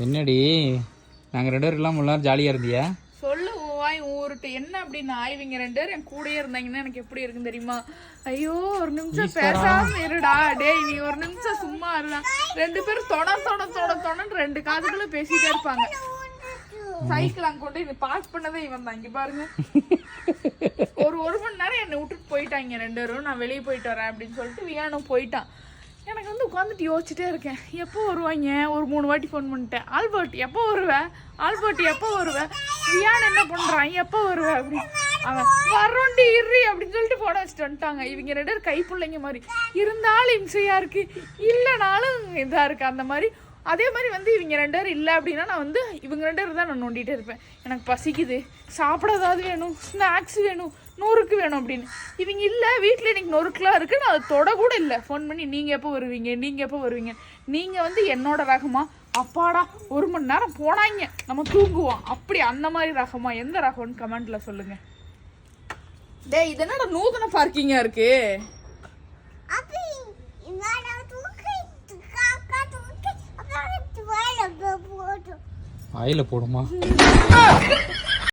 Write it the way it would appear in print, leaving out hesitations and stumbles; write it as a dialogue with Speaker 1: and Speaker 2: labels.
Speaker 1: என்னடி நாங்கள் 2 பேரும் இல்லாமல் எல்லாரும் ஜாலியாக இருந்தியா?
Speaker 2: சொல்லு வாய் ஊருட்டு என்ன அப்படின்னா இவங்க 2 பேரும் என் கூடயே இருந்தாங்கன்னா எனக்கு எப்படி இருக்குன்னு தெரியுமா? ஐயோ ஒரு நிமிஷம் பேசாம இருடா, டேய் நீ ஒரு நிமிஷம் சும்மா இருடா. 2 பேரும் தொணன்னு 2 காதுகளும் பேசிட்டே இருப்பாங்க. சைக்கிள் அங்க கொண்டு பாஸ் பண்ணதே இவன் தான். இங்க பாருங்க, ஒரு மணி நேரம் என்னை விட்டுட்டு போயிட்டாங்க 2 பேரும். நான் வெளியே போயிட்டு வரேன் அப்படின்னு சொல்லிட்டு வியானும் போயிட்டான். எனக்கு வந்து உட்காந்துட்டு யோசிச்சுட்டே இருக்கேன், எப்போ வருவாங்க? ஒரு 3 வாட்டி ஃபோன் பண்ணிட்டேன். ஆல்பர்ட் எப்போ வருவேன், ஆல்பர்ட் எப்போ வருவேன், வியான் என்ன பண்றான், எப்போ வருவேன் அப்படின்னு. அவன் வரோண்டி இரு அப்படின்னு சொல்லிட்டு போட வச்சுட்டு வந்துட்டாங்க. இவங்க 2 பேரும் கை பிள்ளைங்க மாதிரி இருந்தாலும் இம்சையா இருக்கு, இல்லைனாலும் இதா இருக்கு அந்த மாதிரி. அதே மாதிரி வந்து இவங்க 2 பேரும் இல்லை அப்படின்னா நான் வந்து இவங்க 2 பேரும் தான் நான் நோண்டிகிட்டே இருப்பேன். எனக்கு பசிக்குது, சாப்பிட ஏதாவது வேணும், ஸ்நாக்ஸ் வேணும், நொறுக்கு வேணும் அப்படின்னு. இவங்க இல்லை, வீட்டில் இன்னைக்கு நொறுக்குலாம் இருக்குது, நான் அதை தொட கூட இல்லை. ஃபோன் பண்ணி நீங்கள் எப்போ வருவீங்க, நீங்கள் எப்போ வருவீங்க, நீங்கள் வந்து என்னோட ரகமா, அப்பாடா 1 மணி நேரம் போனாங்க நம்ம தூங்குவோம் அப்படி அந்த மாதிரி ரகமா, எந்த ரகம்னு கமெண்ட்டில் சொல்லுங்கள். டே இது என்னடா நூதன பார்க்கிங்காக இருக்கு?
Speaker 1: வாயில போடுமா?